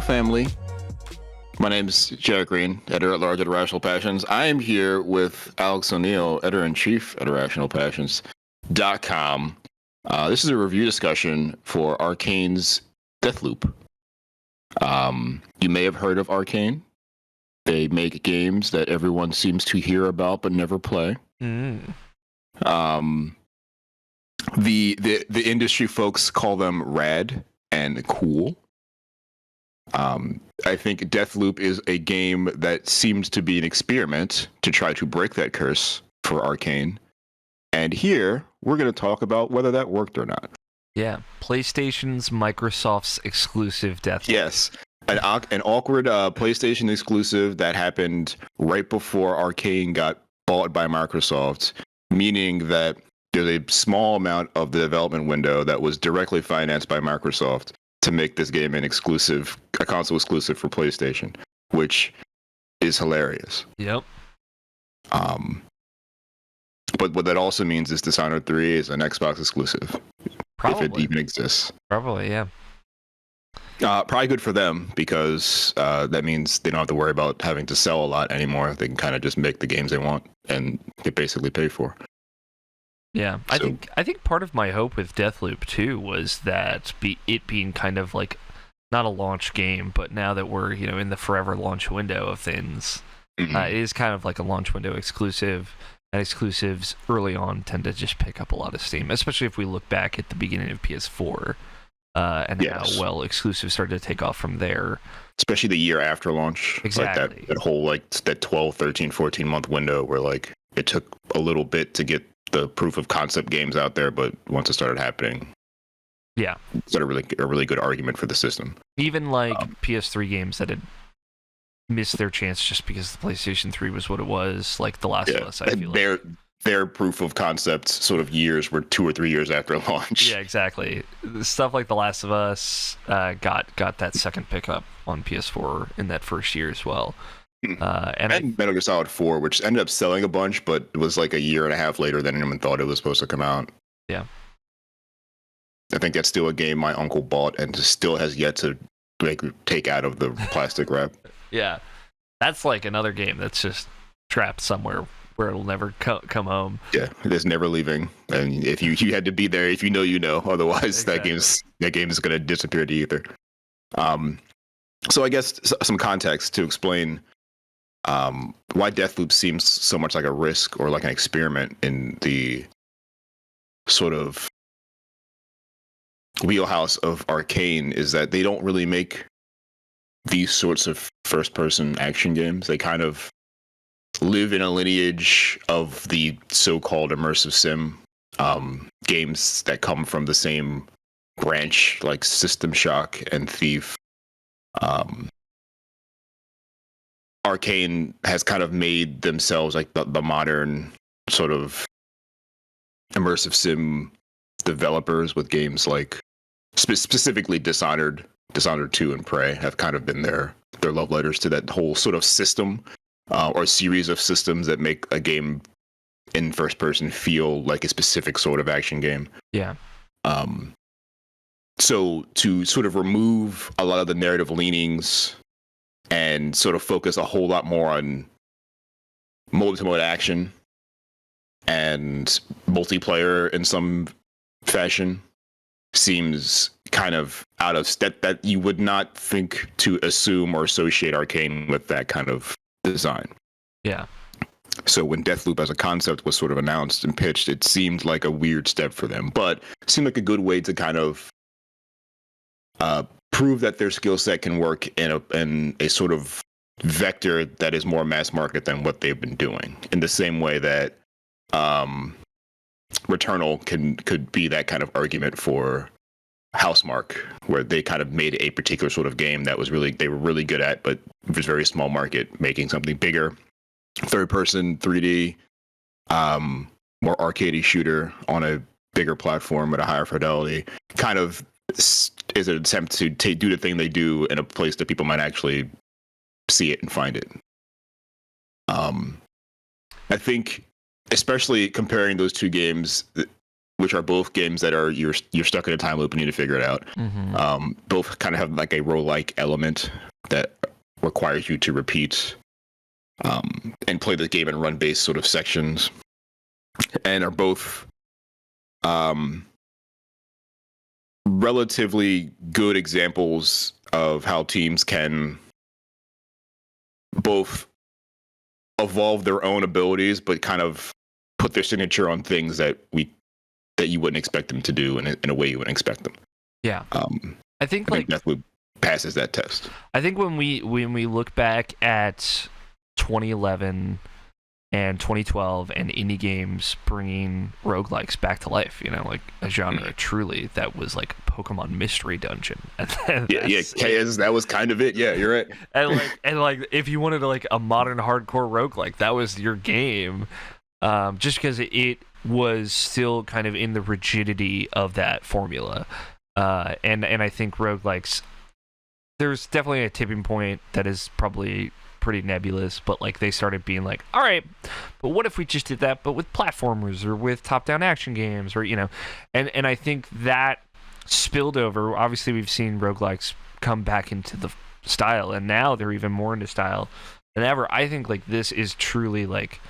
family. My name is Jared Green, editor-at-large at Irrational Passions. I am here with Alex O'Neill, editor-in-chief at IrrationalPassions.com. This is a review discussion for Arcane's Deathloop. You may have heard of Arcane. They make games that everyone seems to hear about but never play. Mm. The industry folks call them rad and cool. I think Deathloop is a game that seems to be an experiment to try to break that curse for Arcane. And here, we're going to talk about whether that worked or not. Yeah, PlayStation's Microsoft's exclusive Deathloop. Yes, an awkward PlayStation exclusive that happened right before Arcane got bought by Microsoft, meaning that there's a small amount of the development window that was directly financed by Microsoft to make this game a console exclusive for PlayStation, which is hilarious. Yep. But what that also means is Dishonored 3 is an Xbox exclusive. Probably. If it even exists. Probably, yeah. Probably good for them because that means they don't have to worry about having to sell a lot anymore. They can kind of just make the games they want and get basically paid for. Yeah, I think part of my hope with Deathloop too was that it being kind of like not a launch game, but now that we're in the forever launch window of things, it is kind of like a launch window exclusive. And exclusives early on tend to just pick up a lot of steam, especially if we look back at the beginning of PS4 and how well exclusives started to take off from there. Especially the year after launch. Exactly. Like that whole that 12, 13, 14 month window where like it took a little bit to get the proof of concept games out there, but once it started happening, it's a really good argument for the system. Even like PS3 games that had missed their chance just because the PlayStation 3 was what it was, like The Last of Us. I feel their proof of concept sort of years were 2 or 3 years after launch. Yeah, exactly. Stuff like The Last of Us got that second pickup on PS4 in that first year as well. And Metal Gear Solid 4, which ended up selling a bunch, but it was like a year and a half later than anyone thought it was supposed to come out. Yeah. I think that's still a game my uncle bought and still has yet to take out of the plastic wrap. Yeah. That's like another game that's just trapped somewhere where it'll never come home. Yeah, it is never leaving. And if you had to be there, if you know. Otherwise, exactly. that game is going to disappear to ether. So I guess some context to explain why Deathloop seems so much like a risk or like an experiment in the sort of wheelhouse of Arcane is that they don't really make these sorts of first-person action games. They kind of live in a lineage of the so-called immersive sim games that come from the same branch, like System Shock and Thief. Arcane has kind of made themselves like the modern sort of immersive sim developers with games like specifically Dishonored 2 and Prey have kind of been their love letters to that whole sort of system or series of systems that make a game in first person feel like a specific sort of action game. Yeah. So to sort of remove a lot of the narrative leanings and sort of focus a whole lot more on mode-to-mode action and multiplayer in some fashion seems kind of out of step that you would not think to assume or associate Arcane with that kind of design. Yeah. So when Deathloop as a concept was sort of announced and pitched, it seemed like a weird step for them, but it seemed like a good way to kind of prove that their skill set can work in a sort of vector that is more mass market than what they've been doing. In the same way that Returnal could be that kind of argument for Housemarque, where they kind of made a particular sort of game that they were really good at, but it was very small market, making something bigger, third person 3D, more arcadey shooter on a bigger platform at a higher fidelity, kind of is an attempt to do the thing they do in a place that people might actually see it and find it. I think, especially comparing those two games, which are both games that are you're stuck in a time loop and need to figure it out. Both kind of have like a roguelike element that requires you to repeat and play the game in run-based sort of sections, and are both relatively good examples of how teams can both evolve their own abilities, but kind of put their signature on things that you wouldn't expect them to do in a way you wouldn't expect them. Yeah. I think Deathloop passes that test. I think when we look back at 2011 and 2012 and indie games bringing roguelikes back to life, like a genre truly that was like Pokemon Mystery Dungeon. That was kind of it. Yeah, you're right. and if you wanted like a modern hardcore roguelike, that was your game. Just because it was still kind of in the rigidity of that formula. And I think roguelikes, there's definitely a tipping point that is probably pretty nebulous, but like they started being like, all right, but what if we just did that but with platformers or with top-down action games, or and I think that spilled over. Obviously we've seen roguelikes come back into the style, and now they're even more into style than ever. I think like this is truly like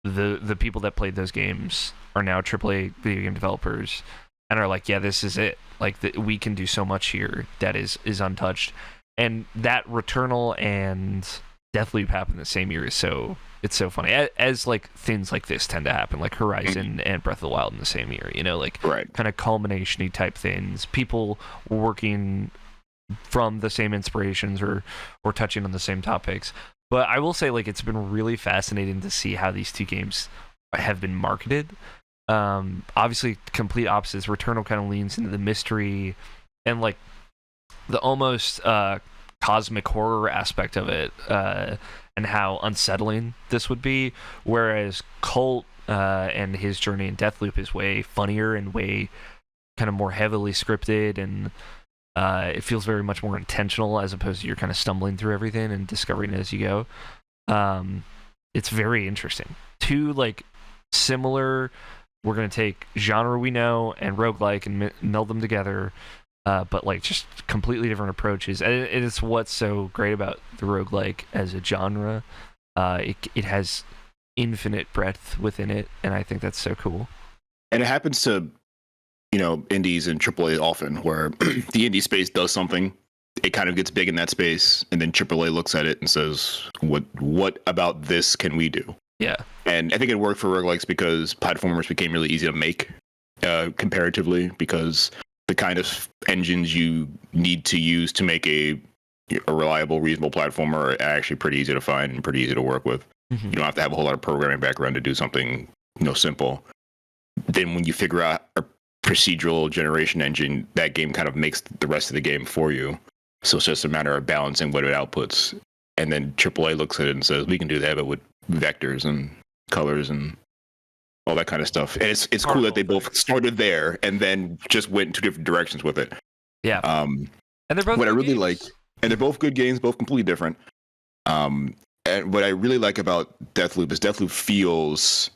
the people that played those games are now AAA video game developers and are like, yeah, this is it. Like we can do so much here that is untouched. And that Returnal and Deathloop happened the same year, so it's so funny. As like things like this tend to happen, like Horizon and Breath of the Wild in the same year, kind of culmination-y type things. People working from the same inspirations or touching on the same topics. But I will say, like, it's been really fascinating to see how these two games have been marketed. Obviously, complete opposites. Returnal kind of leans into the mystery and like the almost cosmic horror aspect of it, and how unsettling this would be, whereas Colt and his journey in Deathloop is way funnier and way kind of more heavily scripted, and it feels very much more intentional as opposed to you're kind of stumbling through everything and discovering it as you go. It's very interesting. Two like similar, we're going to take genre we know and roguelike and meld them together, but like just completely different approaches. And it's what's so great about the roguelike as a genre. It has infinite breadth within it, and I think that's so cool. And it happens to, indies and AAA often, where the indie space does something, it kind of gets big in that space, and then AAA looks at it and says, what about this can we do? Yeah. And I think it worked for roguelikes because platformers became really easy to make, comparatively, because the kind of engines you need to use to make a reliable, reasonable platformer are actually pretty easy to find and pretty easy to work with. Mm-hmm. You don't have to have a whole lot of programming background to do something, simple. Then when you figure out a procedural generation engine, that game kind of makes the rest of the game for you. So it's just a matter of balancing what it outputs. And then AAA looks at it and says, we can do that, but with vectors and colors and all that kind of stuff. And it's cool that they both started there and then just went in two different directions with it. Yeah. And they're both what I really games. like, and they're both good games, both completely different. And what I really like about Deathloop is Deathloop feels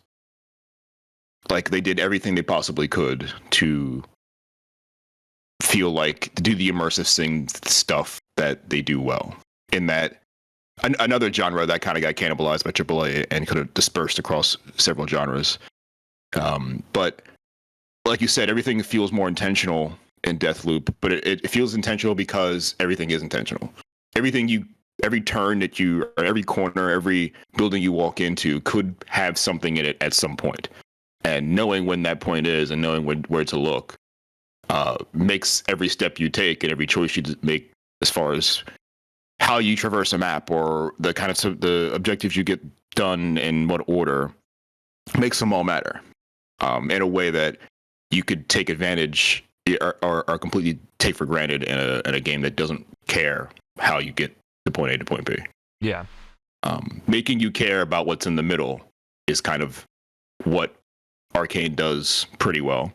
like they did everything they possibly could to feel like to do the immersive stuff that they do well. In that, another genre that kind of got cannibalized by AAA and could have dispersed across several genres. But like you said, everything feels more intentional in Deathloop, but it feels intentional because everything is intentional. Every turn that or every corner, every building you walk into could have something in it at some point. And knowing when that point is and knowing where to look makes every step you take and every choice you make as far as how you traverse a map or the kind of the objectives you get done in what order makes them all matter in a way that you could take advantage or completely take for granted in a game that doesn't care how you get to point A to point B. Yeah. Making you care about what's in the middle is kind of what Arcane does pretty well.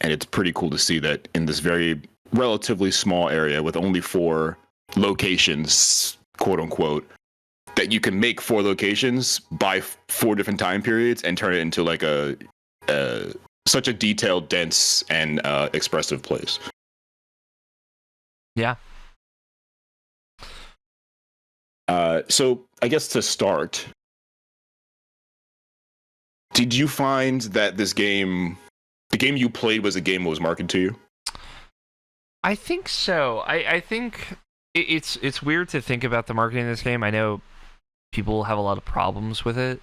And it's pretty cool to see that in this very relatively small area with only 4 locations, quote unquote, that you can make 4 locations by 4 different time periods and turn it into like a such a detailed, dense, and expressive place. Yeah. So I guess to start, did you find that this game, the game you played, was a game that was marketed to you? I think so. I think it's weird to think about the marketing of this game. I know people have a lot of problems with it,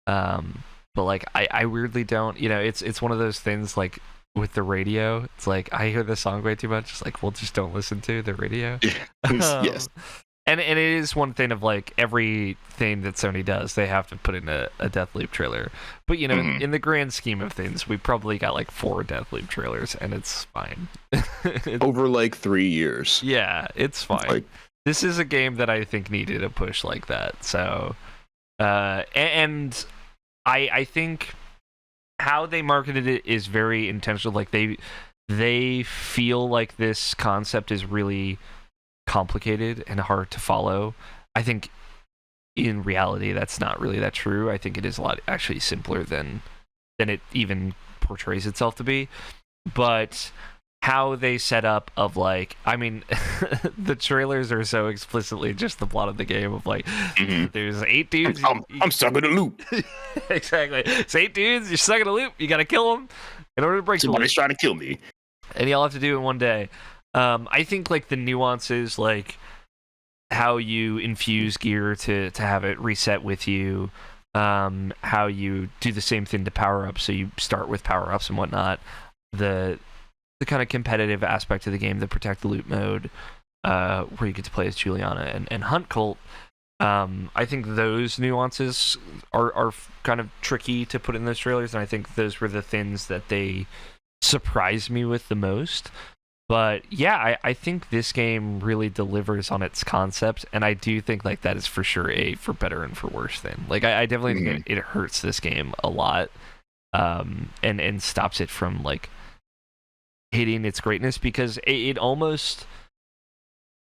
but like I weirdly don't. You know, it's one of those things like with the radio. It's like I hear the song way too much. It's like, well, just don't listen to the radio. Yes. And it is one thing of like everything that Sony does, they have to put in a Deathloop trailer. But you know, in the grand scheme of things, we probably got like 4 Deathloop trailers, and it's fine. Over like 3 years. Yeah, it's fine. Like, this is a game that I think needed a push like that. So, and I think how they marketed it is very intentional. Like they feel like this concept is really complicated and hard to follow. I think in reality that's not really that true. I think it is a lot actually simpler than it even portrays itself to be. But how they set up of like, I mean, the trailers are so explicitly just the plot of the game of like, there's 8 dudes. I'm stuck in a loop. Exactly. It's 8 dudes. You're stuck in a loop. You got to kill them in order to break the loop. Somebody's trying to kill me, and you all have to do it in one day. I think like the nuances, like how you infuse gear to have it reset with you, how you do the same thing to power up, so you start with power ups and whatnot. The kind of competitive aspect of the game, the protect the loot mode, where you get to play as Juliana and Hunt Colt. I think those nuances are kind of tricky to put in those trailers, and I think those were the things that they surprised me with the most. But yeah, I think this game really delivers on its concept, and I do think like that is for sure a for better and for worse thing. Like I definitely think it hurts this game a lot, and stops it from like hitting its greatness, because it almost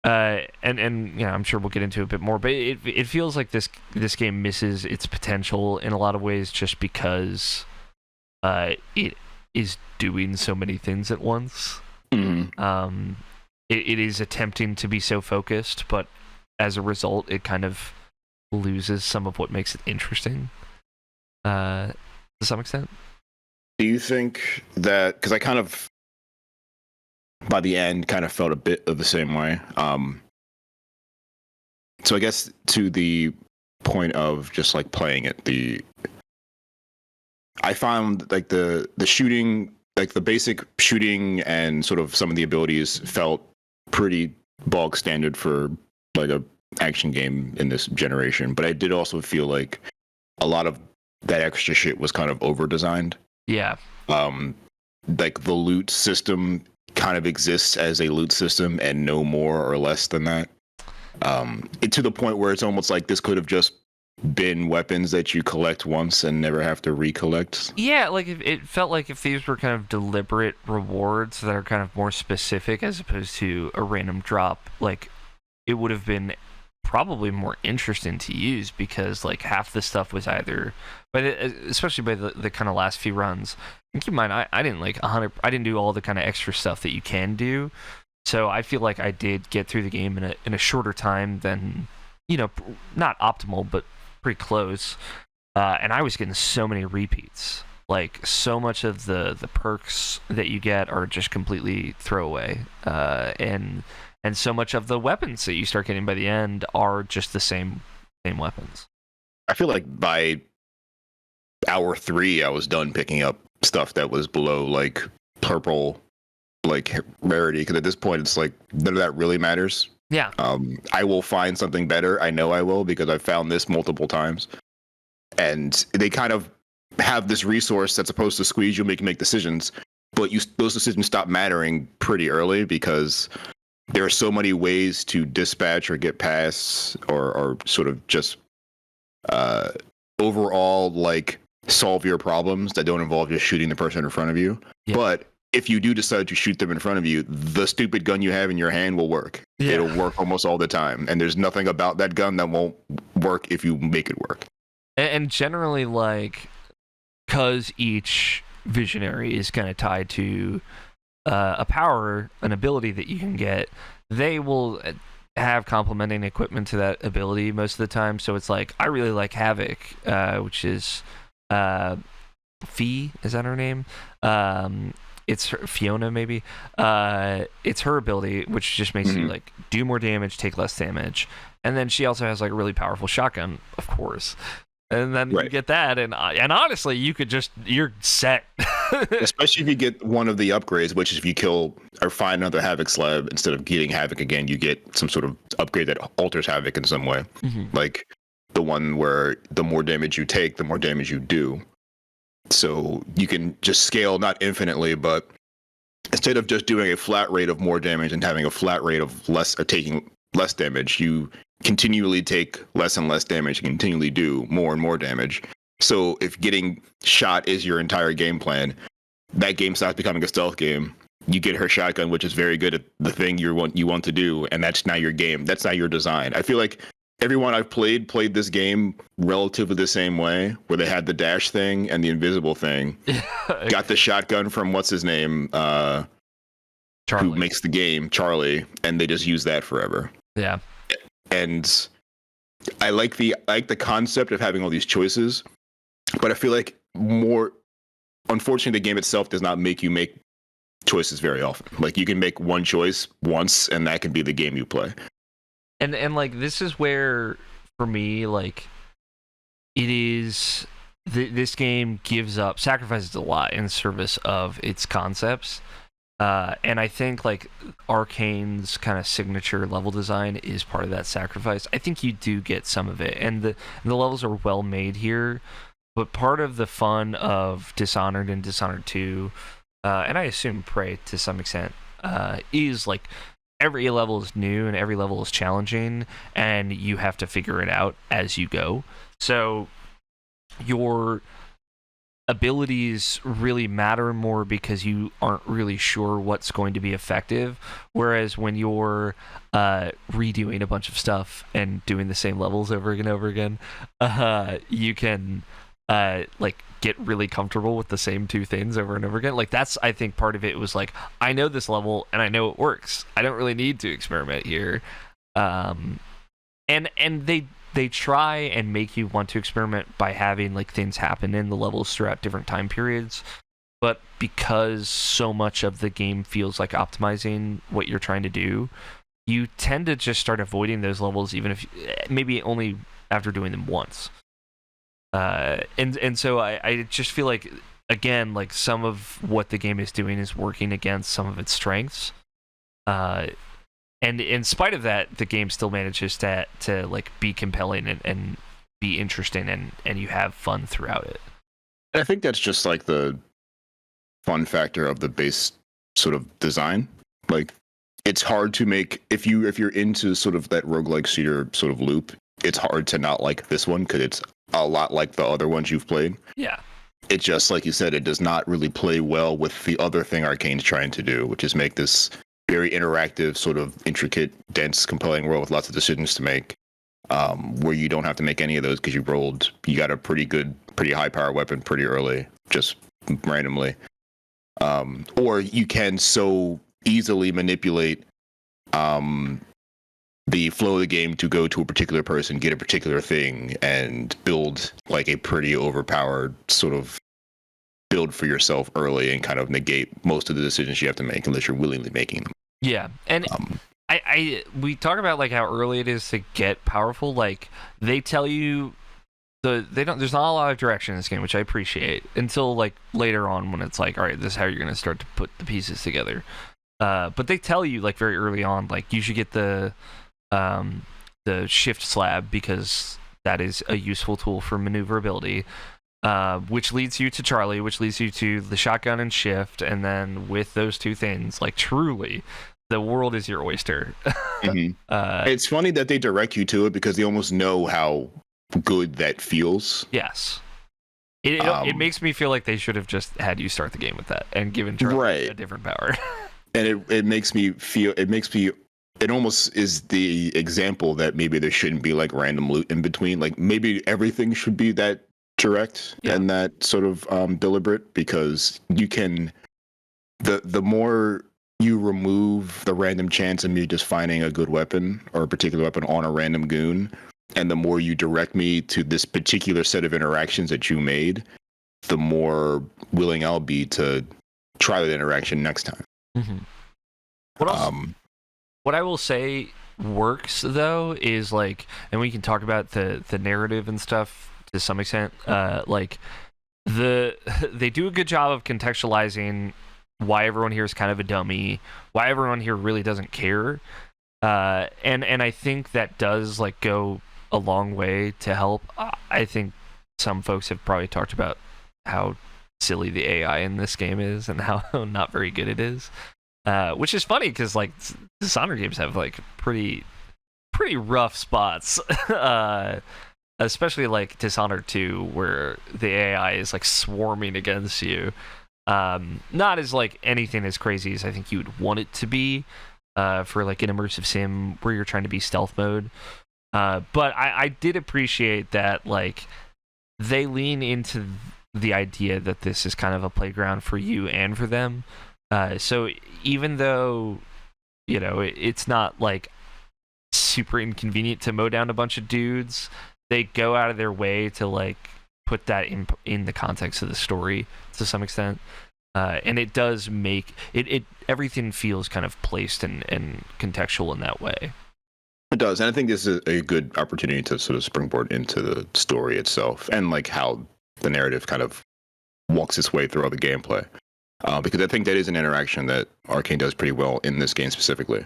and you know, I'm sure we'll get into it a bit more, but it feels like this game misses its potential in a lot of ways just because it is doing so many things at once. It is attempting to be so focused, but as a result, it kind of loses some of what makes it interesting, to some extent. Do you think that, because I kind of, by the end, kind of felt a bit of the same way. So I guess to the point of just like playing it, I found like the shooting, like the basic shooting and sort of some of the abilities felt pretty bog standard for like a action game in this generation. But I did also feel like a lot of that extra shit was kind of over designed. Yeah. Like the loot system kind of exists as a loot system and no more or less than that. To the point where it's almost like this could have just been weapons that you collect once and never have to recollect. Yeah, like it felt like if these were kind of deliberate rewards that are kind of more specific as opposed to a random drop, like it would have been probably more interesting to use, because like half the stuff was either, especially by the kind of last few runs. And keep in mind, I didn't like 100. I didn't do all the kind of extra stuff that you can do, so I feel like I did get through the game in a shorter time than, you know, not optimal, but pretty close. And I was getting so many repeats. Like so much of the perks that you get are just completely throwaway, and so much of the weapons that you start getting by the end are just the same weapons. I feel like by hour 3, I was done picking up stuff that was below like purple, like rarity. Because at this point, it's like none of that really matters. Yeah. I will find something better. I know I will, because I've found this multiple times. And they kind of have this resource that's supposed to squeeze you, make you make decisions, but those decisions stop mattering pretty early, because there are so many ways to dispatch or get past or sort of just overall like solve your problems that don't involve just shooting the person in front of you. Yeah. But if you do decide to shoot them in front of you, the stupid gun you have in your hand will work. Yeah. It'll work almost all the time. And there's nothing about that gun that won't work if you make it work. And generally, like, because each visionary is kind of tied to a power, an ability that you can get. They will have complementing equipment to that ability most of the time. So it's like, I really like Havoc, which is Fee, is that her name? It's Fiona, maybe. It's her ability, which just makes you like do more damage, take less damage, and then she also has like a really powerful shotgun, of course. And then you get that, and honestly, you're set. Especially if you get one of the upgrades, which is if you kill or find another Havoc slab, instead of getting Havoc again, you get some sort of upgrade that alters Havoc in some way. Like the one where the more damage you take, the more damage you do. So you can just scale, not infinitely, but instead of just doing a flat rate of more damage and having a flat rate of less, or taking less damage, you continually take less and less damage and continually do more and more damage. So if getting shot is your entire game plan, that game stops becoming a stealth game. You get her shotgun, which is very good at the thing you want to do, and that's not your game. That's not your design. I feel like everyone I've played this game relatively the same way, where they had the dash thing and the invisible thing. Got the shotgun from what's his name, who makes the game, Charlie, and they just use that forever. Yeah. And I like the concept of having all these choices, but I feel like unfortunately, the game itself does not make you make choices very often. Like, you can make one choice once, and that can be the game you play. And like, this is where, for me, like, it is this game sacrifices a lot in service of its concepts. And I think like Arcane's kind of signature level design is part of that sacrifice. I think you do get some of it, and the levels are well made here. But part of the fun of Dishonored and Dishonored 2, and I assume Prey to some extent, is like every level is new and every level is challenging, and you have to figure it out as you go. So your abilities really matter more because you aren't really sure what's going to be effective, whereas when you're redoing a bunch of stuff and doing the same levels over and over again, you can like get really comfortable with the same two things over and over again. Like, that's, I think, part of it was like, I know this level and I know it works, I don't really need to experiment here. And they try and make you want to experiment by having like things happen in the levels throughout different time periods. But because so much of the game feels like optimizing what you're trying to do, you tend to just start avoiding those levels, even if maybe only after doing them once. And so I just feel like, again, like some of what the game is doing is working against some of its strengths. And in spite of that, the game still manages to like be compelling and be interesting, and you have fun throughout it. I think that's just like the fun factor of the base sort of design. Like, it's hard to make, if you're into sort of that roguelike shooter sort of loop, it's hard to not like this one because it's a lot like the other ones you've played. Yeah. It just, like you said, it does not really play well with the other thing Arcane's trying to do, which is make this very interactive, sort of intricate, dense, compelling world with lots of decisions to make, where you don't have to make any of those because you got a pretty high power weapon pretty early, just randomly. Or you can so easily manipulate the flow of the game to go to a particular person, get a particular thing, and build like a pretty overpowered sort of build for yourself early and kind of negate most of the decisions you have to make unless you're willingly making them. Yeah, and we talk about like how early it is to get powerful. Like, they tell you there's not a lot of direction in this game, which I appreciate, until like later on when it's like, all right, this is how you're going to start to put the pieces together. But they tell you like very early on, like, you should get the shift slab because that is a useful tool for maneuverability, which leads you to Charlie, which leads you to the shotgun and shift, and then with those two things, like, truly, the world is your oyster. Mm-hmm. It's funny that they direct you to it because they almost know how good that feels. Yes. It makes me feel like they should have just had you start the game with that and given Charlie a different power. And it makes me feel, it almost is the example that maybe there shouldn't be like random loot in between. Like, maybe everything should be that direct and that sort of deliberate, because you can the more you remove the random chance of me just finding a good weapon or a particular weapon on a random goon, and the more you direct me to this particular set of interactions that you made, the more willing I'll be to try that interaction next time. Mm-hmm. What else? What I will say works though is like, and we can talk about the narrative and stuff to some extent. Like they do a good job of contextualizing why everyone here is kind of a dummy, why everyone here really doesn't care, and I think that does like go a long way to help. I think some folks have probably talked about how silly the AI in this game is and how not very good it is, which is funny because like Dishonored games have like pretty rough spots, especially like Dishonored 2, where the AI is like swarming against you. Not as like anything as crazy as I think you would want it to be for like an immersive sim where you're trying to be stealth mode. But I did appreciate that like they lean into the idea that this is kind of a playground for you and for them. So even though, you know, it's not like super inconvenient to mow down a bunch of dudes, they go out of their way to like put that in the context of the story to some extent. And it does make it everything feels kind of placed and contextual in that way. It does, and I think this is a good opportunity to sort of springboard into the story itself and like how the narrative kind of walks its way through all the gameplay. Because I think that is an interaction that Arcane does pretty well in this game specifically.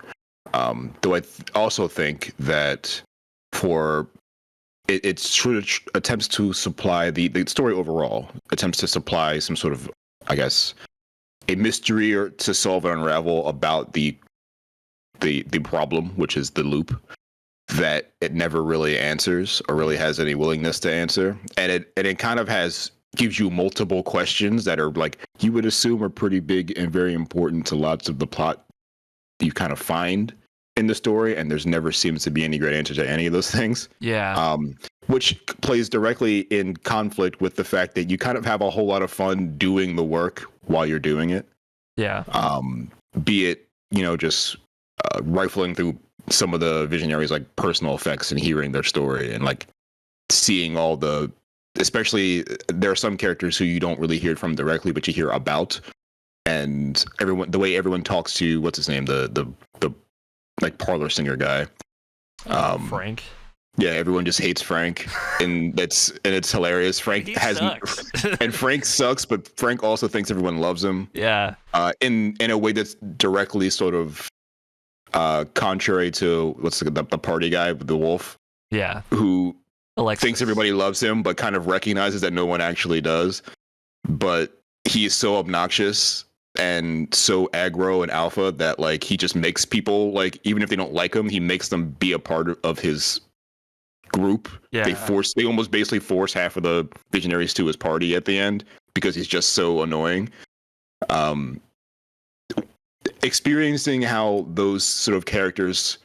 Though I also think that for it sort of attempts to supply the story overall, attempts to supply some sort of, I guess, a mystery or to solve and unravel about the problem, which is the loop, that it never really answers or really has any willingness to answer. And it kind of gives you multiple questions that are like you would assume are pretty big and very important to lots of the plot you kind of find in the story, and there's never seems to be any great answer to any of those things. Yeah. Which plays directly in conflict with the fact that you kind of have a whole lot of fun doing the work while you're doing it. Yeah. Be it, you know, just rifling through some of the visionaries' like personal effects and hearing their story and like seeing all the, especially there are some characters who you don't really hear from directly, but you hear about, and the way everyone talks to what's his name, the like parlor singer guy, Frank. Yeah, everyone just hates Frank, and it's hilarious. Frank sucks. And Frank sucks, but Frank also thinks everyone loves him. Yeah. In a way that's directly sort of contrary to what's the party guy with the wolf. Yeah. Who Alexis thinks everybody loves him, but kind of recognizes that no one actually does. But he is so obnoxious and so aggro and alpha that like he just makes people, like, even if they don't like him, he makes them be a part of his group. Yeah. They almost basically force half of the visionaries to his party at the end because he's just so annoying. Experiencing how those sort of characters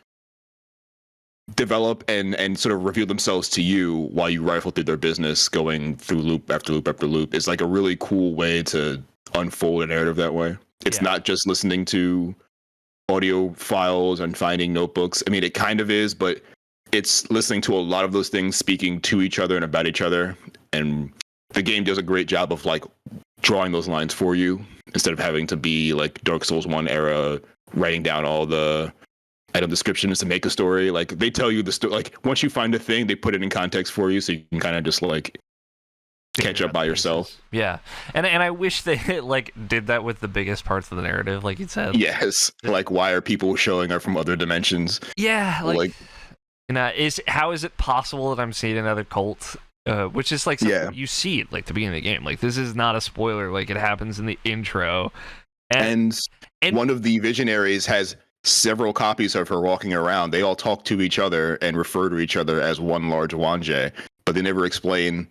develop and sort of reveal themselves to you while you rifle through their business, going through loop after loop after loop, is like a really cool way to unfold a narrative that way. It's not just listening to audio files and finding notebooks. I mean, it kind of is, but it's listening to a lot of those things speaking to each other and about each other. And the game does a great job of like drawing those lines for you instead of having to be like Dark Souls 1 era, writing down all the item descriptions to make a story. Like they tell you the story, like once you find a thing, they put it in context for you so you can kind of just like catch up by yourself. Yeah. And I wish they like did that with the biggest parts of the narrative, like you said. Yes. Like, why are people showing up from other dimensions? Yeah, like you know, how is it possible that I'm seeing another cult? Which is like something you see it like the beginning of the game. Like this is not a spoiler. Like it happens in the intro, and one of the visionaries has several copies of her walking around. They all talk to each other and refer to each other as one large Wanje, but they never explain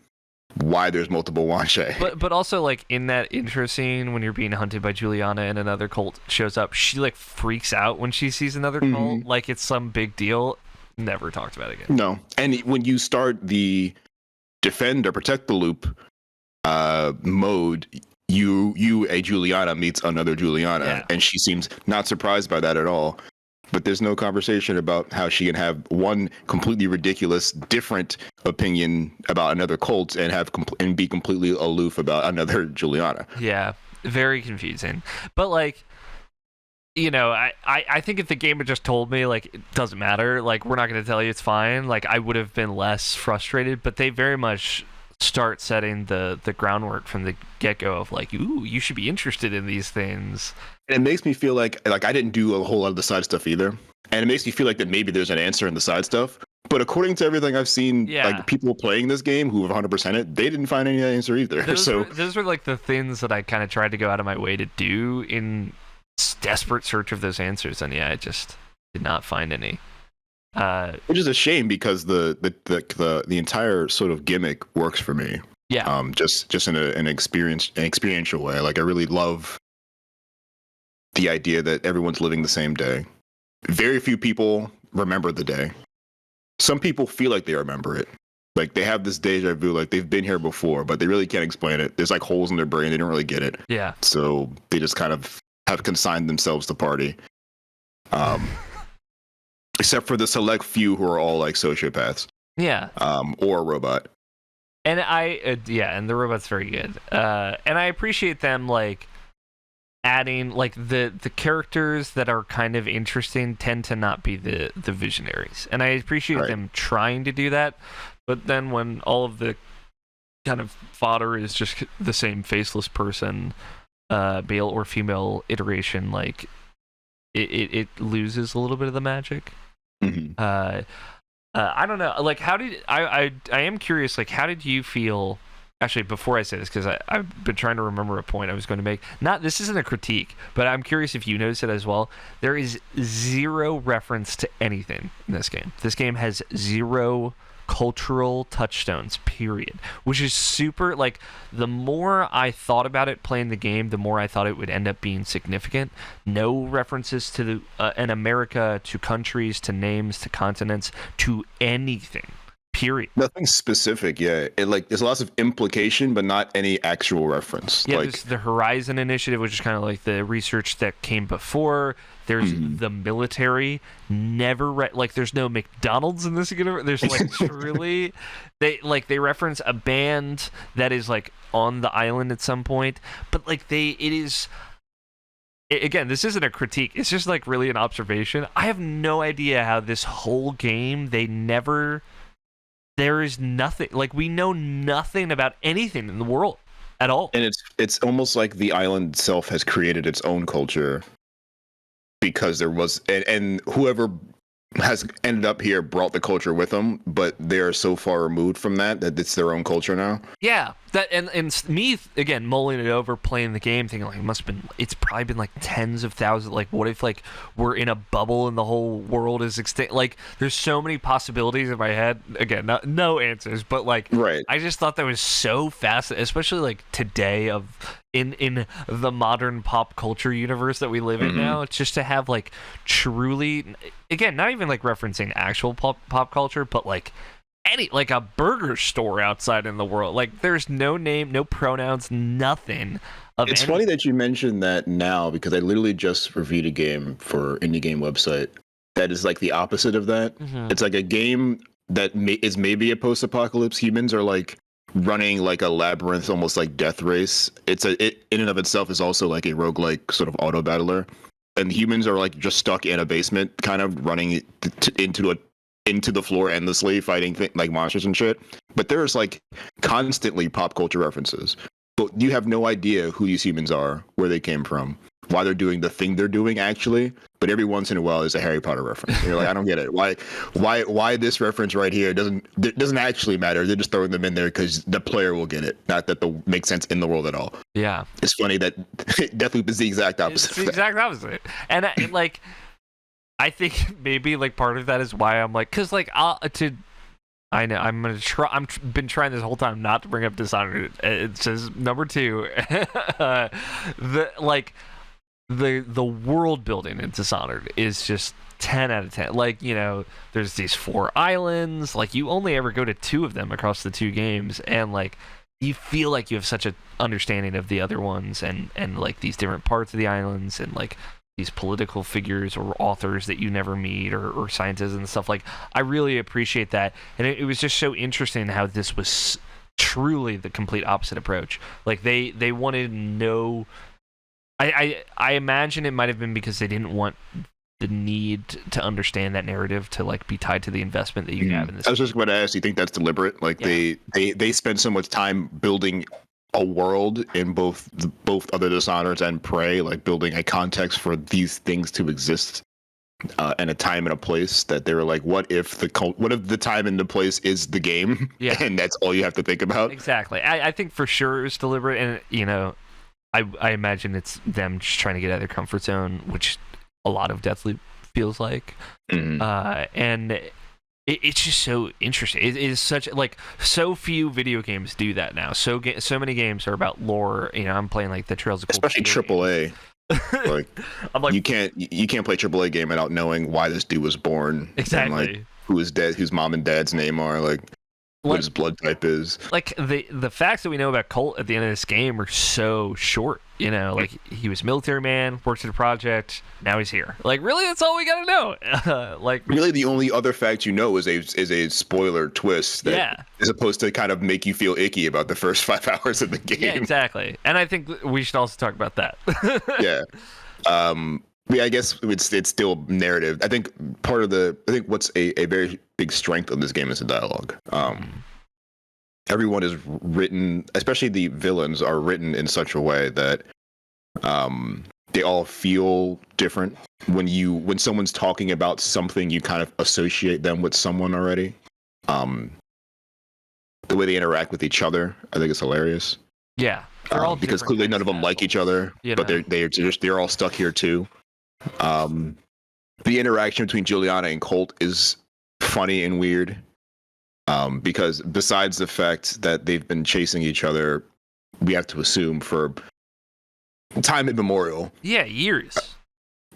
why there's multiple Wanje. But also like in that intro scene when you're being hunted by Juliana and another cult shows up, she like freaks out when she sees another cult, like it's some big deal. Never talked about it again. No, and when you start the defend or protect the loop mode, a Juliana meets another Juliana, and she seems not surprised by that at all. But there's no conversation about how she can have one completely ridiculous, different opinion about another cult and be completely aloof about another Juliana. Yeah, very confusing. But like, you know, I think if the game had just told me like it doesn't matter, like we're not going to tell you, it's fine, like I would have been less frustrated. But they very much start setting the groundwork from the get-go of like, ooh, you should be interested in these things. And it makes me feel like I didn't do a whole lot of the side stuff either. And it makes me feel like that maybe there's an answer in the side stuff. But according to everything I've seen, like people playing this game who have 100% it, they didn't find any answer either. Those were like the things that I kind of tried to go out of my way to do in desperate search of those answers. And yeah, I just did not find any. Which is a shame because the entire sort of gimmick works for me. Yeah. Just in an experiential way. Like I really love the idea that everyone's living the same day. Very few people remember the day. Some people feel like they remember it. Like they have this deja vu, like they've been here before, but they really can't explain it. There's like holes in their brain. They don't really get it. Yeah. So they just kind of have consigned themselves to party. Except for the select few who are all like sociopaths. Yeah. Or a robot. And and the robot's very good. And I appreciate them like adding like the characters that are kind of interesting tend to not be the visionaries. And I appreciate them trying to do that. But then when all of the kind of fodder is just the same faceless person, male or female iteration, like it loses a little bit of the magic. Mm-hmm. I don't know. Like, how did I am curious. Like, how did you feel? Actually, before I say this, because I've been trying to remember a point I was going to make. This isn't a critique, but I'm curious if you noticed it as well. There is zero reference to anything in this game. This game has zero cultural touchstones, period, which is super. Like, the more I thought about it playing the game, the more I thought it would end up being significant. No references to an America, to countries, to names, to continents, to anything, period. Nothing specific. Yeah, there's lots of implication, but not any actual reference. Yeah, there's the Horizon Initiative, which is kind of like the research that came before. There's the military. Never there's no McDonald's in this universe. There's like truly, they reference a band that is like on the island at some point, but like again, this isn't a critique. It's just like really an observation. I have no idea how this whole game there is nothing, like we know nothing about anything in the world at all. And it's almost like the island itself has created its own culture because there was and whoever has ended up here brought the culture with them, but they're so far removed from that it's their own culture now. Yeah, that and me again mulling it over, playing the game, thinking like it's probably been like tens of thousands. Like, what if like we're in a bubble and the whole world is extinct? Like, there's so many possibilities in my head. Again, no answers, but like, I just thought that was so fascinating, especially like today in the modern pop culture universe that we live in now. It's just to have like truly, again, not even like referencing actual pop culture, but like like a burger store outside in the world. Like, there's no name, no pronouns, nothing. It's funny that you mentioned that now, because I literally just reviewed a game for Indie Game Website that is like the opposite of that. It's like a game that is maybe a post-apocalypse. Humans are like running like a labyrinth, almost like Death Race. It in and of itself is also like a roguelike sort of auto battler, and humans are like just stuck in a basement, kind of running into the floor endlessly, fighting like monsters and shit. But there's like constantly pop culture references, but you have no idea who these humans are, where they came from, why they're doing the thing they're doing actually. But every once in a while, there's a Harry Potter reference. And you're like, I don't get it. Why this reference right here doesn't actually matter. They're just throwing them in there because the player will get it. Not that they'll make sense in the world at all. Yeah, it's funny that Deathloop is the exact opposite. It's the exact opposite, and I think maybe like part of that is why I'm like, because like I know I'm gonna try. Been trying this whole time not to bring up Dishonored. It says number 2. The world building in Dishonored is just 10 out of 10. Like, there's these 4 islands. Like, you only ever go to 2 of them across the 2 games, and like you feel like you have such an understanding of the other ones, and like these different parts of the islands, and like these political figures or authors that you never meet, or scientists and stuff. Like, I really appreciate that, and it was just so interesting how this was truly the complete opposite approach. Like, they wanted no. I imagine it might have been because they didn't want the need to understand that narrative to like be tied to the investment that you have in this. I was just going to ask, do you think that's deliberate? Like, they spend so much time building a world in both other Dishonored and Prey, like building a context for these things to exist, and a time and a place, that they were like, what if the time and the place is the game? Yeah. And that's all you have to think about? Exactly. I think for sure it was deliberate, and I imagine it's them just trying to get out of their comfort zone, which a lot of Deathloop feels like. And it's just so interesting. It is such, like, so few video games do that now. So many games are about lore. I'm playing like the Trails of Cold Especially AAA. Like, I'm like, you can't play AAA game without knowing why this dude was born. Exactly. And, like, who his dad, whose mom and dad's name are, like what his blood type is. Like, the facts that we know about Colt at the end of this game are so short. Like, he was a military man, worked at a project, now he's here. Like, really, that's all we gotta know. Like, really, the only other fact is a spoiler twist that is supposed to kind of make you feel icky about the first 5 hours of the game. Yeah, exactly. And I think we should also talk about that. Yeah. I guess it's still narrative. I think what's a very big strength of this game is the dialogue. Everyone is written, especially the villains are written in such a way that they all feel different. When someone's talking about something, you kind of associate them with someone already. The way they interact with each other, I think, is hilarious. Yeah, because clearly none of them like each other, but they're all stuck here too. The interaction between Juliana and Colt is funny and weird, because besides the fact that they've been chasing each other, we have to assume for time immemorial. Yeah, years.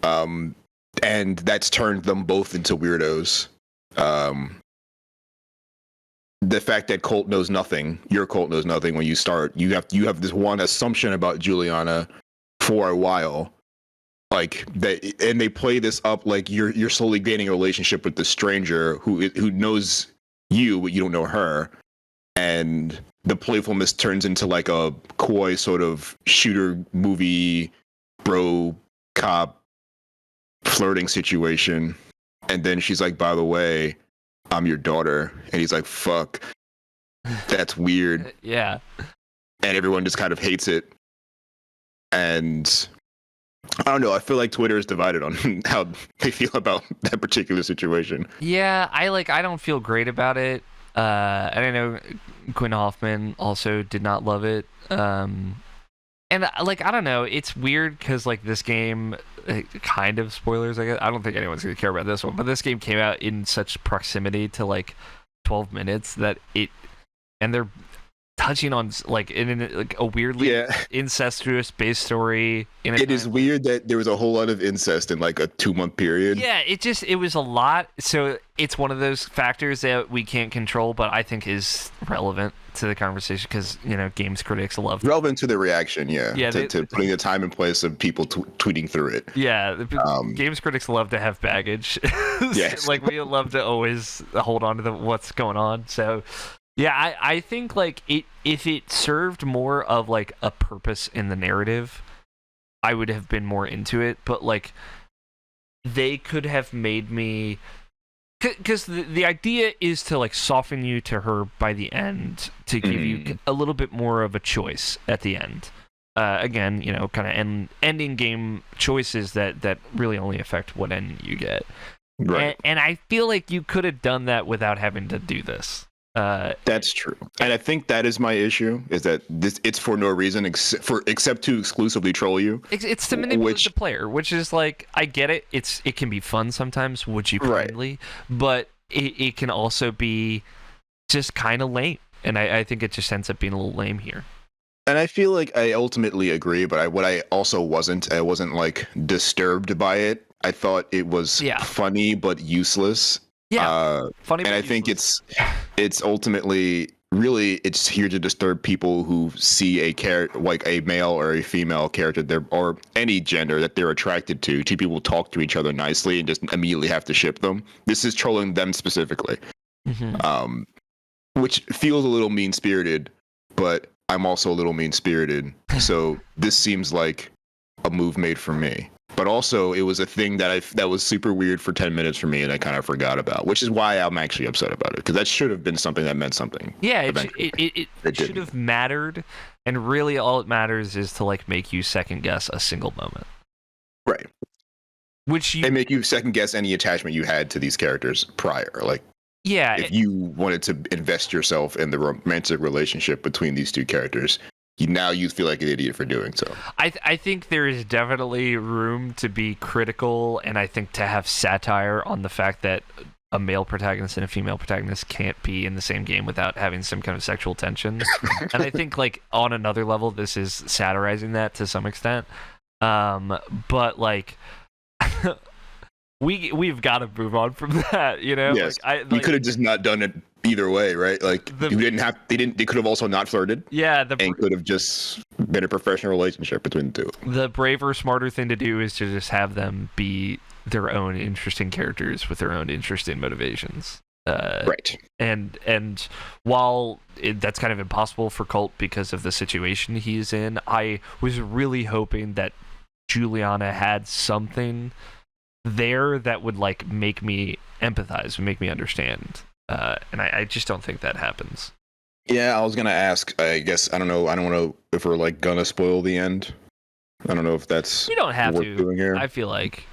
And that's turned them both into weirdos. The fact that Colt knows nothing, your Colt knows nothing when you start, you have this one assumption about Juliana for a while. Like that, and they play this up like you're slowly gaining a relationship with the stranger who knows you, but you don't know her, and the playfulness turns into like a coy sort of shooter movie, bro cop flirting situation, and then she's like, "By the way, I'm your daughter," and he's like, "Fuck, that's weird." Yeah, and everyone just kind of hates it, and I don't know. I feel like Twitter is divided on how they feel about that particular situation. Yeah, I don't feel great about it. And I know Quinn Hoffman also did not love it. And like, I don't know. It's weird because like this game, kind of spoilers, I guess. I don't think anyone's gonna care about this one, but this game came out in such proximity to like 12 minutes that they're touching on like in like a weirdly incestuous base story. It is weird that there was a whole lot of incest in like a 2-month period. Yeah, it was a lot. So it's one of those factors that we can't control, but I think is relevant to the conversation because games critics love relevant to the reaction. To putting the time and place of people tweeting through it. Yeah, games critics love to have baggage. Yes, like we love to always hold on to what's going on. So. Yeah, I think like if it served more of like a purpose in the narrative, I would have been more into it. But like, they could have made me, because the idea is to like soften you to her by the end to give you a little bit more of a choice at the end. Again, kind of ending game choices that really only affect what end you get. Right. And I feel like you could have done that without having to do this. That's true, and I think that is my issue: is that it's for no reason except to exclusively troll you. It's to manipulate the player, which is like, I get it. It can be fun sometimes, would you kindly? Right. But it can also be just kind of lame, and I think it just ends up being a little lame here. And I feel like I ultimately agree, but what I also wasn't like disturbed by it. I thought it was funny but useless. Funny, and but I think useless. it's ultimately really it's here to disturb people who see a character like a male or a female character there or any gender that they're attracted to. Two people talk to each other nicely and just immediately have to ship them. This is trolling them specifically, which feels a little mean spirited, but I'm also a little mean spirited. So this seems like a move made for me. But also, it was a thing that was super weird for 10 minutes for me, and I kind of forgot about, which is why I'm actually upset about it, because that should have been something that meant something. Yeah, it should have mattered, and really all it matters is to like make you second guess a single moment. Right. And make you second guess any attachment you had to these characters prior. Like, if you wanted to invest yourself in the romantic relationship between these two characters, you feel like an idiot for doing so. I think there is definitely room to be critical, and I think to have satire on the fact that a male protagonist and a female protagonist can't be in the same game without having some kind of sexual tension. And I think like on another level, this is satirizing that to some extent. But like we've got to move on from that, you know? Yes. You could have just not done it either way, right? Like they could have also not flirted. Yeah, and could have just been a professional relationship between the two. The braver, smarter thing to do is to just have them be their own interesting characters with their own interesting motivations. Right. And while that's kind of impossible for Colt because of the situation he's in, I was really hoping that Juliana had something there that would like make me empathize, make me understand. And I just don't think that happens. Yeah, I was gonna ask. I guess I don't know. I don't know if we're like gonna spoil the end. I don't know if that's you don't have to. Doing here. I feel like,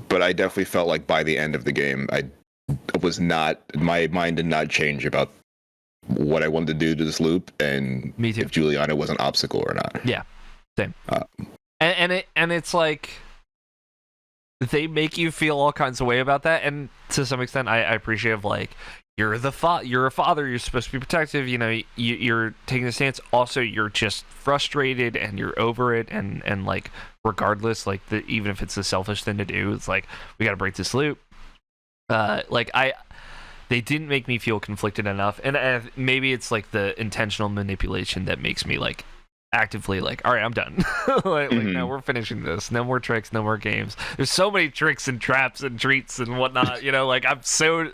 but I definitely felt like by the end of the game, I was not. My mind did not change about what I wanted to do to this loop, and me too. If Juliana was an obstacle or not. Yeah, same. And it's like they make you feel all kinds of way about that, and to some extent, I appreciate like. You're a father. You're supposed to be protective. You know, you're taking a stance. Also, you're just frustrated and you're over it. And like, regardless, like even if it's a selfish thing to do, it's like we got to break this loop. They didn't make me feel conflicted enough, and maybe it's like the intentional manipulation that makes me like actively like, all right, I'm done. like no, we're finishing this. No more tricks, no more games. There's so many tricks and traps and treats and whatnot, you know, like I'm so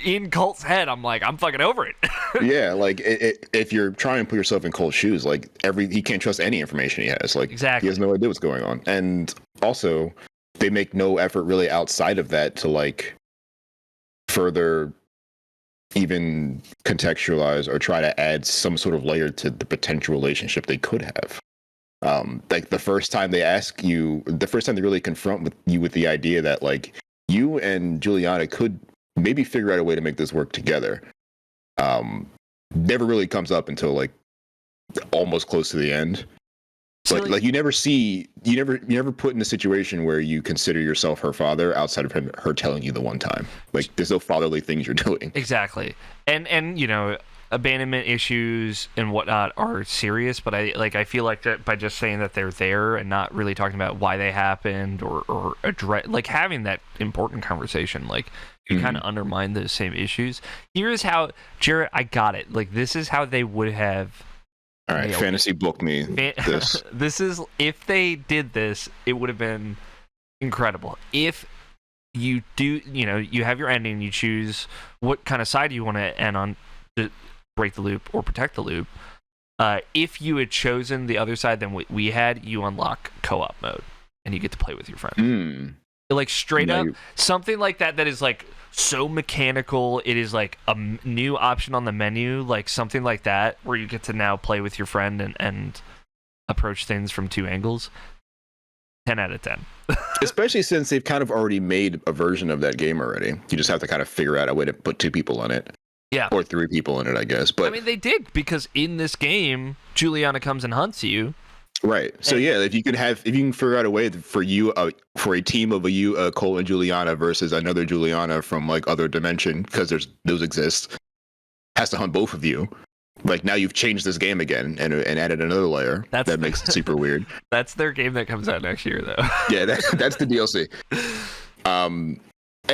in Colt's head, I'm like, I'm fucking over it. Yeah, like if you're trying to put yourself in Colt's shoes, like he can't trust any information he has. Like exactly. He has no idea what's going on. And also they make no effort really outside of that to like further even contextualize or try to add some sort of layer to the potential relationship they could have. Like the first time they really confront you with the idea that like you and Juliana could maybe figure out a way to make this work together. Never really comes up until like almost close to the end. Like you never put in a situation where you consider yourself her father outside of her telling you the one time. Like there's no fatherly things you're doing. Exactly. And you know, abandonment issues and whatnot are serious, but I feel like that by just saying that they're there and not really talking about why they happened or address like having that important conversation, like you kind of undermine those same issues. Here's how, Jarrett, I got it. Like this is how they would have. All right, fantasy book me this. This is, if they did this, it would have been incredible. If you do, you know, you have your ending, you choose what kind of side you want to end on to break the loop or protect the loop. If you had chosen the other side than what we had, you unlock co-op mode and you get to play with your friend. Like straight up, something like that is like so mechanical. It is like a new option on the menu, like something like that, where you get to now play with your friend and approach things from two angles. 10 out of 10. Especially since they've kind of already made a version of that game already. You just have to kind of figure out a way to put two people in it. Yeah. Or three people in it, I guess. But I mean, they did, because in this game, Juliana comes and hunts you. Right. So yeah, if you can figure out a way for a team of Cole and Juliana versus another Juliana from like other dimension, because those exist, has to hunt both of you. like now you've changed this game again and added another layer. That makes it super weird. That's their game that comes out next year, though. Yeah, that's the DLC.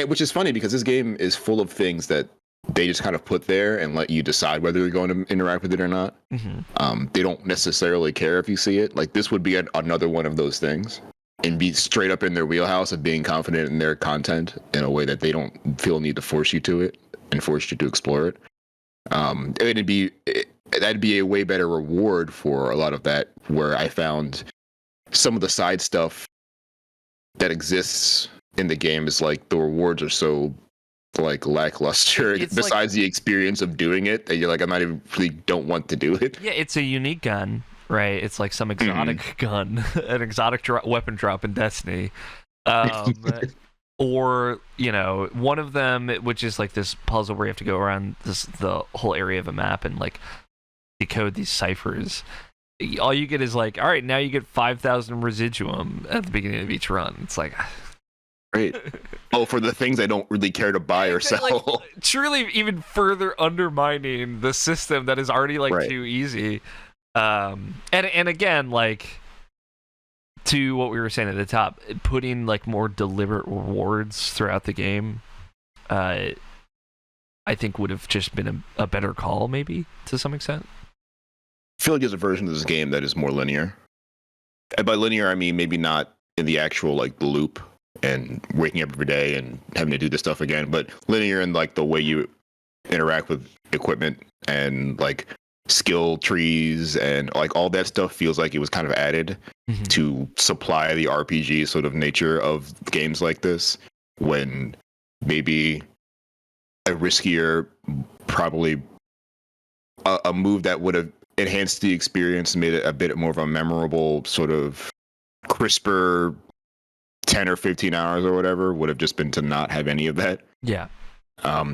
Which is funny because this game is full of things that they just kind of put there and let you decide whether you're going to interact with it or not. Mm-hmm. They don't necessarily care if you see it. Like this would be another one of those things, and be straight up in their wheelhouse of being confident in their content in a way that they don't feel a need to force you to it and force you to explore it. That'd be a way better reward for a lot of that, where I found some of the side stuff that exists in the game is like the rewards are so like lackluster besides the experience of doing it that you're like, I'm not even really don't want to do it. Yeah, it's a unique gun, right? It's like some exotic gun, an exotic weapon drop in Destiny. Or, you know, one of them, which is like this puzzle where you have to go around the whole area of a map and like decode these ciphers. All you get is like, all right, now you get 5,000 residuum at the beginning of each run. It's like, great. Oh, for the things I don't really care to buy or sell. Like, truly even further undermining the system that is already like too easy. And again, like, to what we were saying at the top, putting like more deliberate rewards throughout the game, I think would have just been a better call, maybe to some extent. I feel like there's a version of this game that is more linear. And by linear, I mean maybe not in the actual like loop and waking up every day and having to do this stuff again, but linear in like the way you interact with equipment and like skill trees and like all that stuff feels like it was kind of added to supply the RPG sort of nature of games like this, when maybe a riskier, probably a move that would have enhanced the experience, made it a bit more of a memorable sort of crisper 10 or 15 hours or whatever, would have just been to not have any of that. Yeah.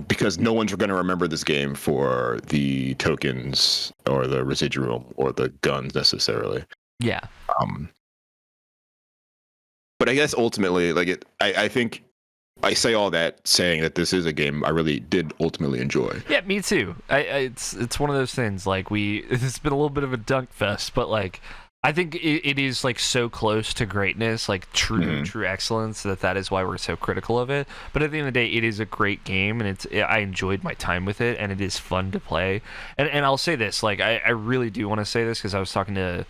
Because no one's going to remember this game for the tokens or the residual or the guns necessarily. Yeah. But I guess ultimately, like I think I say all that saying that this is a game I really did ultimately enjoy. Yeah, me too. It's one of those things, like it's been a little bit of a dunk fest, but like I think it is like so close to greatness, like true excellence, that is why we're so critical of it. But at the end of the day, it is a great game, and I enjoyed my time with it, and it is fun to play. And I'll say this, like I really do want to say this because I was talking to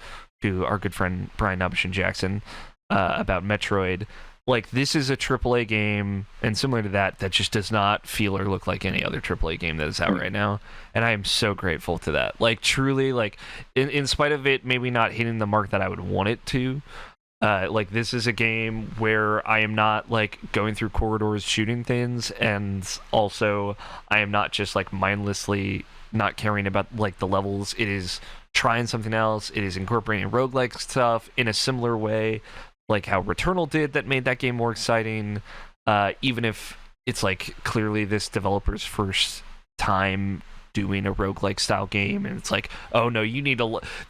our good friend Brian Nabishin Jackson about Metroid. Like, this is a AAA game, and similar to that just does not feel or look like any other AAA game that is out right now. And I am so grateful to that. Like, truly, like, in spite of it maybe not hitting the mark that I would want it to, like, this is a game where I am not, like, going through corridors shooting things, and also I am not just, like, mindlessly not caring about, like, the levels. It is trying something else. It is incorporating roguelike stuff in a similar way, like how Returnal did, that made that game more exciting, even if it's like clearly this developer's first time doing a roguelike style game, and it's like, oh no, you need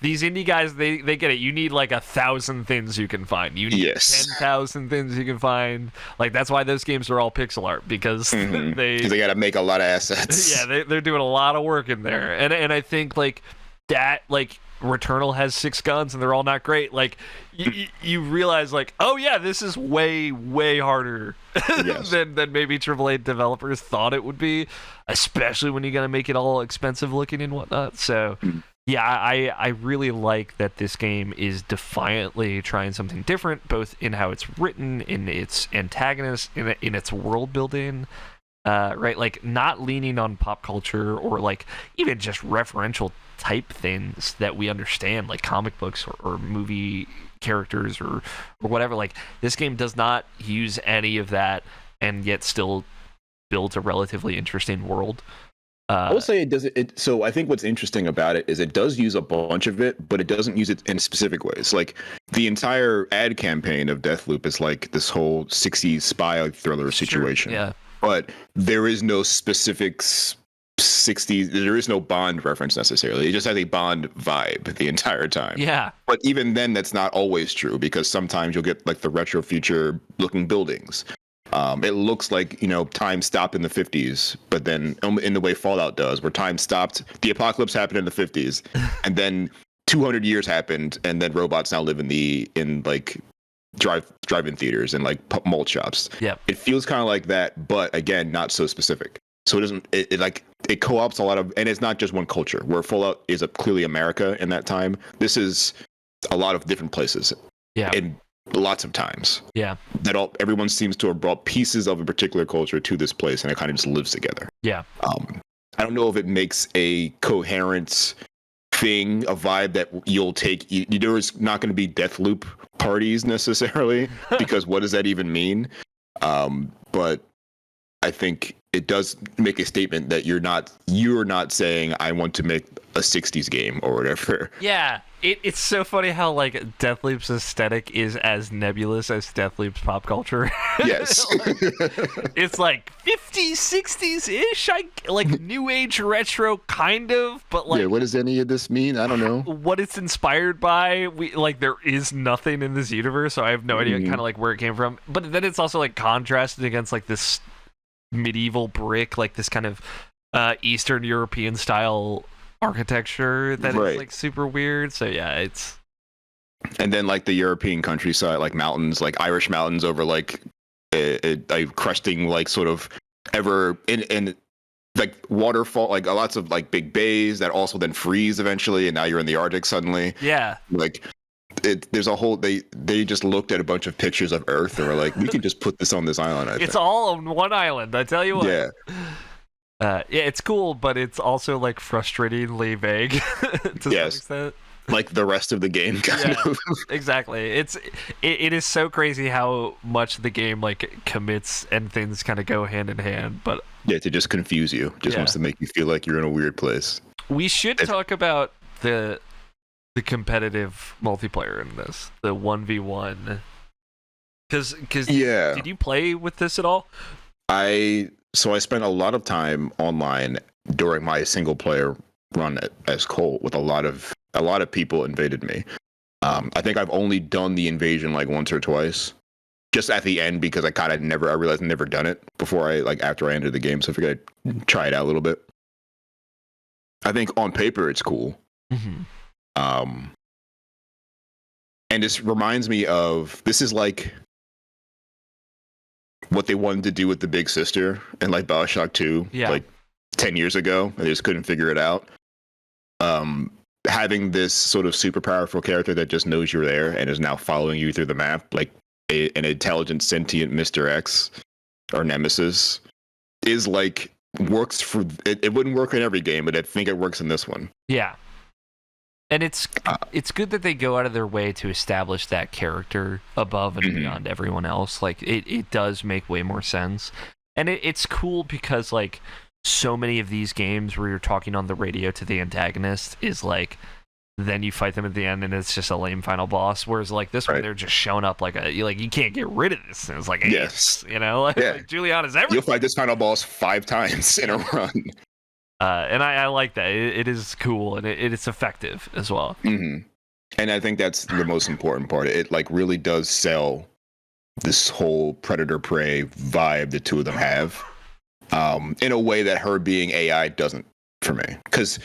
these indie guys, they get it, you need like 1,000 things you can find, you need 10,000 things you can find. Like, that's why those games are all pixel art, because they gotta make a lot of assets. Yeah, they're doing a lot of work in there, and I think like that, like Returnal has 6 guns and they're all not great. Like, you realize, like, oh yeah, this is way harder than maybe AAA developers thought it would be, especially when you gotta make it all expensive looking and whatnot. So yeah, I really like that this game is defiantly trying something different, both in how it's written, in its antagonists, in its world building. Right, like not leaning on pop culture or like even just referential type things that we understand, like comic books or movie characters or whatever. Like, this game does not use any of that, and yet still builds a relatively interesting world. I will say it does it. So I think what's interesting about it is it does use a bunch of it, but it doesn't use it in specific ways. Like, the entire ad campaign of Deathloop is like this whole 60s spy thriller situation. Sure, yeah. But there is no specifics 60s, there is no Bond reference necessarily. It just has a Bond vibe the entire time. Yeah. But even then, that's not always true, because sometimes you'll get like the retro future looking buildings. It looks like, time stopped in the 50s, but then in the way Fallout does, where time stopped, the apocalypse happened in the 50s, and then 200 years happened, and then robots now live in like drive-in theaters and like malt shops. Yeah. It feels kind of like that, but again, not so specific. So it doesn't. It co-ops a lot of, and it's not just one culture. Where Fallout is clearly America in that time. This is a lot of different places. Yeah. And lots of times. Yeah. Everyone seems to have brought pieces of a particular culture to this place, and it kind of just lives together. Yeah. I don't know if it makes a coherent thing, a vibe that you'll take. There's not going to be Deathloop parties necessarily, because what does that even mean? But I think it does make a statement that you're not saying I want to make a 60s game or whatever. Yeah. It's so funny how like Deathloop's aesthetic is as nebulous as Deathloop's pop culture. Yes. It's like 50s, 60s ish, like new age retro kind of, but like, yeah, what does any of this mean? I don't know. What it's inspired by, there is nothing in this universe, so I have no idea kind of like where it came from. But then it's also like contrasted against like this medieval brick, like this kind of Eastern European style architecture that is like super weird. So yeah, it's, and then like the European countryside, like mountains, like Irish mountains over like a cresting, like sort of ever in like waterfall, like lots of like big bays that also then freeze eventually, and now you're in the Arctic suddenly. Yeah, like there's a whole, they just looked at a bunch of pictures of Earth and were like, we can just put this on this island. It's all on one island, I tell you what. Yeah. Yeah, it's cool, but it's also like frustratingly vague to some extent. Like the rest of the game, kind of. Exactly. It is so crazy how much the game like commits and things kind of go hand in hand. But yeah, to just confuse you, just wants to make you feel like you're in a weird place. We should talk about the competitive multiplayer in this, the 1v1. Because did you play with this at all? So I spent a lot of time online during my single player run as Colt with a lot of people invaded me. I think I've only done the invasion like once or twice, just at the end, because I realized I'd never done it before after I entered the game. So I figured I'd try it out a little bit. I think on paper it's cool. Mm-hmm. And this reminds me of, this is like what they wanted to do with the big sister in like BioShock 2, like 10 years ago, and they just couldn't figure it out. Having this sort of super powerful character that just knows you're there and is now following you through the map, like an intelligent, sentient Mr. X or Nemesis, is like, works for it. It wouldn't work in every game, but I think it works in this one. Yeah. And it's good that they go out of their way to establish that character above and beyond everyone else. Like it does make way more sense. And it's cool because like so many of these games where you're talking on the radio to the antagonist is like, then you fight them at the end and it's just a lame final boss. Whereas like this one, they're just showing up like you can't get rid of this. And it's like, yes, like Juliana's everything. You'll fight this final boss 5 times in a run. And I like that. It is cool and it's effective as well. Mm-hmm. And I think that's the most important part. It like really does sell this whole predator prey vibe the two of them have, in a way that her being AI doesn't for me. Because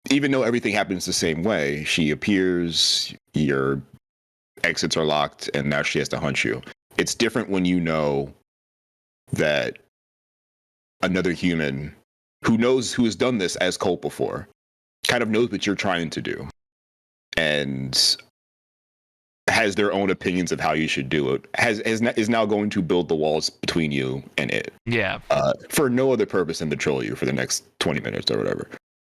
even though everything happens the same way, she appears, your exits are locked, and now she has to hunt you. It's different when you know that another human who has done this as Colt before, kind of knows what you're trying to do, and has their own opinions of how you should do it, is now going to build the walls between you and it. Yeah. For no other purpose than to troll you for the next 20 minutes or whatever.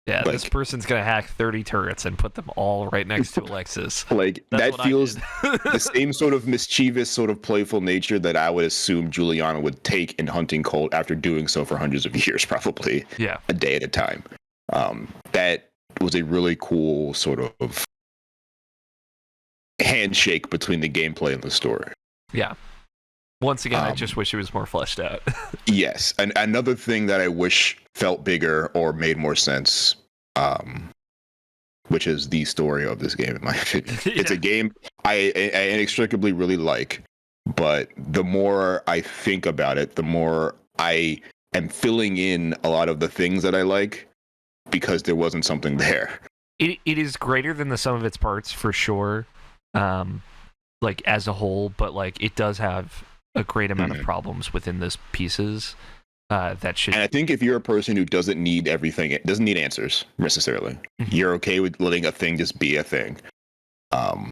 Yeah, like, this person's going to hack 30 turrets and put them all right next to Alexis. Like, that feels the same sort of mischievous, sort of playful nature that I would assume Juliana would take in hunting Colt after doing so for hundreds of years, probably. Yeah. A day at a time. That was a really cool sort of handshake between the gameplay and the story. Yeah. Once again, I just wish it was more fleshed out. Yes. And another thing that I wish felt bigger or made more sense, which is the story of this game, in my opinion. It's a game I inextricably really like. But the more I think about it, the more I am filling in a lot of the things that I like because there wasn't something there. It is greater than the sum of its parts for sure, like as a whole, but like it does have a great amount of problems within those pieces that should. And I think if you're a person who doesn't need everything, it doesn't need answers necessarily. You're okay with letting a thing just be a thing, and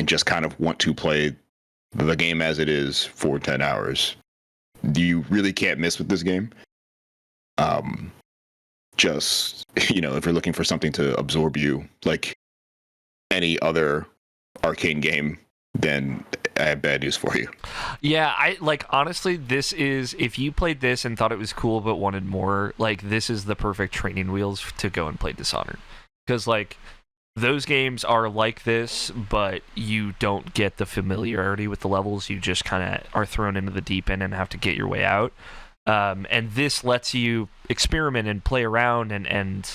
just kind of want to play the game as it is for 10 hours. You really can't miss with this game. Just, if you're looking for something to absorb you like any other arcane game, then I have bad news for you. Yeah, I like honestly, this is, if you played this and thought it was cool but wanted more, like this is the perfect training wheels to go and play Dishonored. Because like those games are like this, but you don't get the familiarity with the levels. You just kind of are thrown into the deep end and have to get your way out. And this lets you experiment and play around and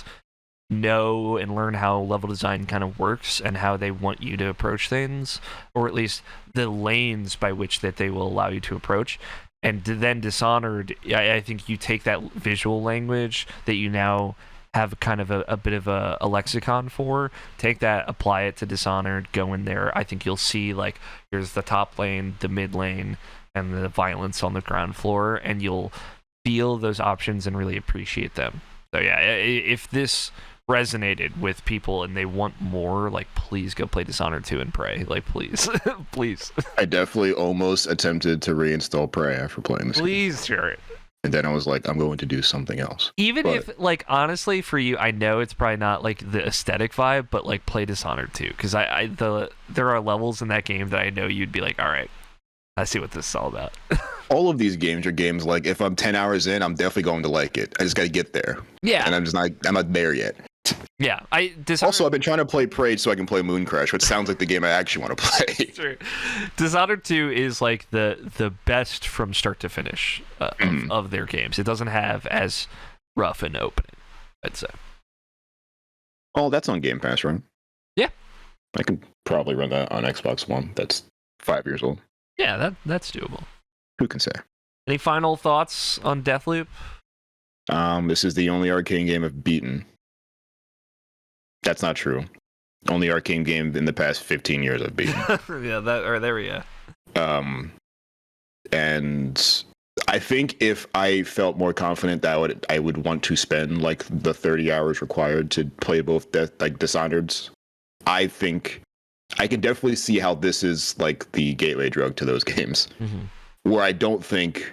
know and learn how level design kind of works and how they want you to approach things, or at least the lanes by which that they will allow you to approach. And then Dishonored, I think you take that visual language that you now have kind of a bit of a lexicon for, take that, apply it to Dishonored, go in there. I think you'll see like here's the top lane, the mid lane, and the violence on the ground floor, and you'll feel those options and really appreciate them. So yeah, if this resonated with people and they want more, like please go play Dishonored 2 and Prey. Like please. Please. I definitely almost attempted to reinstall Prey after playing this. Please share it. And then I was like, I'm going to do something else. Even if, like, honestly, for you, I know it's probably not, like, the aesthetic vibe, but, like, play Dishonored 2. Because there are levels in that game that I know you'd be like, all right, I see what this is all about. All of these games are games like, if I'm 10 hours in, I'm definitely going to like it. I just got to get there. Yeah. And I'm not there yet. Yeah. Also, I've been trying to play Prey so I can play Moon Crash, which sounds like the game I actually want to play. True. Dishonored 2 is like the best from start to finish of their games. It doesn't have as rough an opening, I'd say. Oh, that's on Game Pass, right? Yeah. I can probably run that on Xbox One. That's 5 years old. Yeah, that's doable. Who can say? Any final thoughts on Deathloop? This is the only arcane game I've beaten. That's not true. Only arcane game in the past 15 years I've beaten. Yeah, there we go. And I think if I felt more confident that I would want to spend like the 30 hours required to play both Dishonoreds, I think I can definitely see how this is like the gateway drug to those games. Mm-hmm. Where I don't think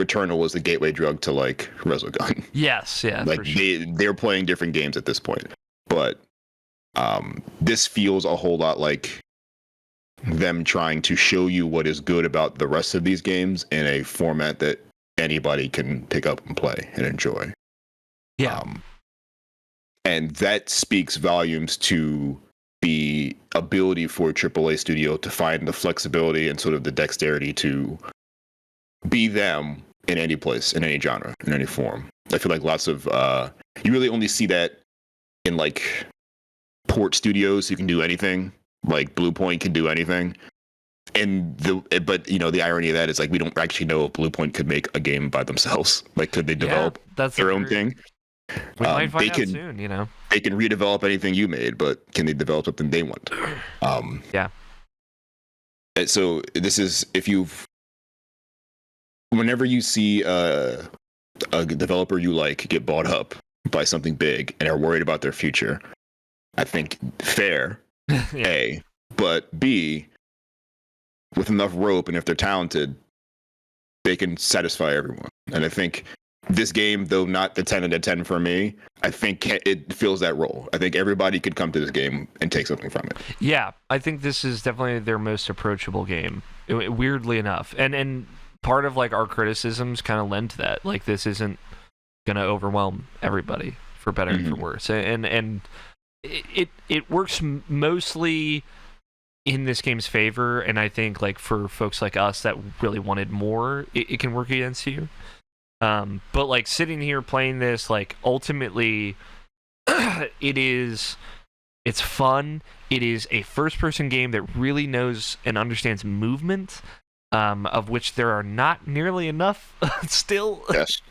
Returnal was the gateway drug to like Resogun. Yes, yeah. Like for sure. they're playing different games at this point. But this feels a whole lot like them trying to show you what is good about the rest of these games in a format that anybody can pick up and play and enjoy. Yeah. And that speaks volumes to the ability for a AAA studio to find the flexibility and sort of the dexterity to be them in any place, in any genre, in any form. I feel like lots of you really only see that in like port studios who can do anything. Like Bluepoint can do anything. But the irony of that is like we don't actually know if Bluepoint could make a game by themselves. Like could they develop their own thing? We might find out soon, They can redevelop anything you made, but can they develop something they want? Yeah. So this is whenever you see a developer you like get bought up by something big and are worried about their future, I think fair, yeah. A, but B, with enough rope and if they're talented, they can satisfy everyone. And I think this game, though not the 10 out of 10 for me, I think it fills that role. I think everybody could come to this game and take something from it. Yeah, I think this is definitely their most approachable game, weirdly enough. And part of like our criticisms kind of lend to that. Like this isn't going to overwhelm everybody, for better and for worse. And it works mostly in this game's favor, and I think like for folks like us that really wanted more, it can work against you. But like sitting here playing this, like ultimately it is It's fun. It is a first-person game that really knows and understands movement, of which there are not nearly enough still. Yes.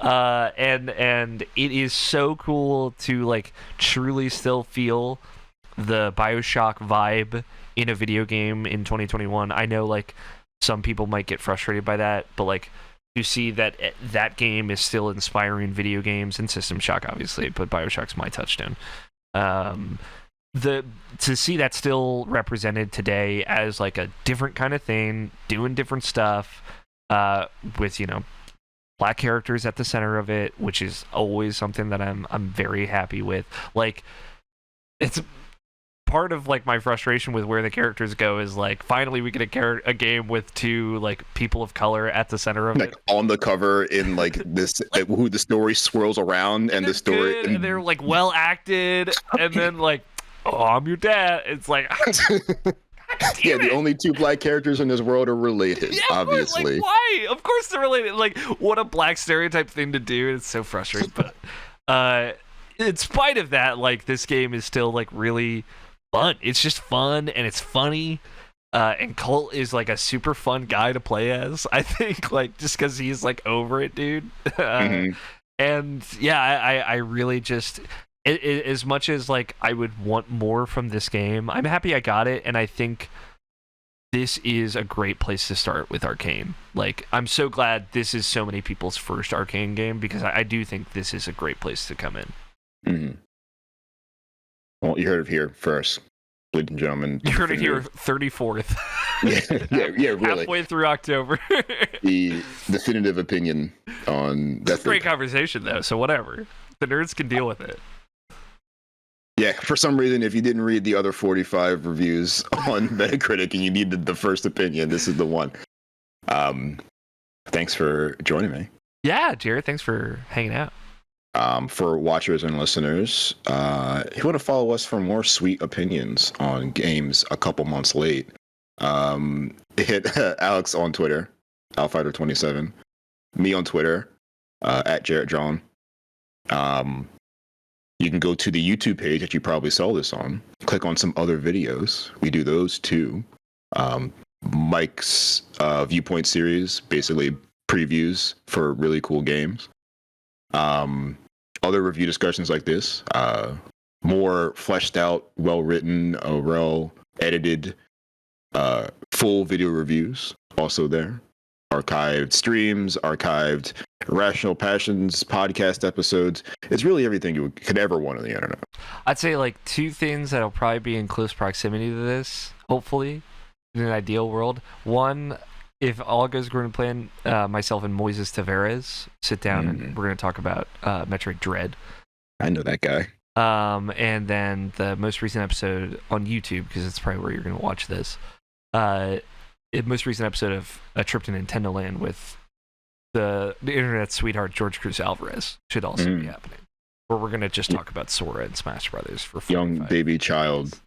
And it is so cool to like truly still feel the BioShock vibe in a video game in 2021. I know like some people might get frustrated by that, but like to see that that game is still inspiring video games and System Shock, obviously, but BioShock's my touchstone. To see that still represented today as like a different kind of thing, doing different stuff, with black characters at the center of it, which is always something that I'm very happy with. Like, it's part of like my frustration with where the characters go is like finally we get a game with two like people of color at the center of it, on the cover in like this who the story swirls around and the story good, and they're like well acted, and then like, oh, I'm your dad. It's like, yeah, the only two black characters in this world are related, yeah, obviously. Like, why? Of course they're related. Like, what a black stereotype thing to do. It's so frustrating. But in spite of that, like, this game is still like really fun. It's just fun and it's funny. And Colt is like a super fun guy to play as, I think, like, just because he's like over it, dude. And yeah, I really just, as much as like I would want more from this game, I'm happy I got it, and I think this is a great place to start with Arcane. Like, I'm so glad this is so many people's first Arcane game, because I do think this is a great place to come in. Mm-hmm. Well, you heard it here first, ladies and gentlemen. You heard it here 34th. yeah, really. Halfway through October. The definitive opinion on It's a great conversation, though, so whatever. The nerds can deal with it. Yeah, for some reason, if you didn't read the other 45 reviews on Metacritic and you needed the first opinion, this is the one. Thanks for joining me. Yeah, Jared, thanks for hanging out. For watchers and listeners, if you want to follow us for more sweet opinions on games a couple months late, hit Alex on Twitter, Alfighter27, me on Twitter, at Jarrett John. You can go to the YouTube page that you probably saw this on, click on some other videos. We do those too. Mike's Viewpoint series, basically previews for really cool games. Other review discussions like this, more fleshed out, well-written, well-edited, full video reviews also there. Archived streams, archived Irrational Passions podcast episodes. It's really everything you could ever want on the internet. I'd say like two things that'll probably be in close proximity to this, hopefully, in an ideal world. One, if all goes according to plan, myself and Moises Tavares sit down and we're going to talk about Metroid Dread. I know that guy. And then the most recent episode on YouTube, because it's probably where you're going to watch this, most recent episode of A Trip to Nintendo Land with the internet sweetheart George Cruz Alvarez should also be happening. Where we're going to just talk about Sora and Smash Brothers for 45 young baby child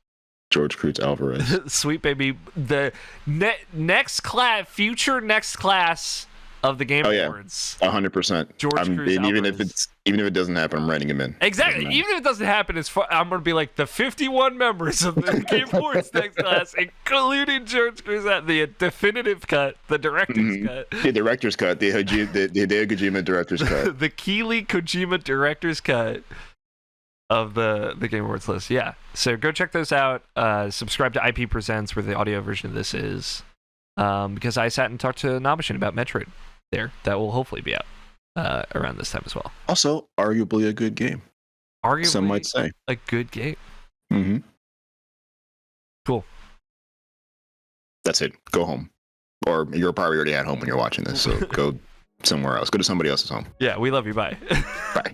George Cruz Alvarez. Sweet baby. The future next class of the Game Awards. 100%. George Cruz even if it doesn't happen, I'm writing him in. Exactly. Even if it doesn't happen, I'm going to be like the 51 members of the Game Awards next class, including George Cruz, the definitive cut, the director's cut. The director's cut, the Hideo Kojima director's cut. The Keighley Kojima director's cut of the Game Awards list. Yeah. So go check those out. Subscribe to IP Presents, where the audio version of this is. Because I sat and talked to Nabashin about Metroid there. That will hopefully be out around this time as well. Also, arguably a good game. Arguably, some might say. A good game. Mm-hmm. Cool. That's it. Go home. Or you're probably already at home when you're watching this, so go somewhere else. Go to somebody else's home. Yeah, we love you. Bye. Bye.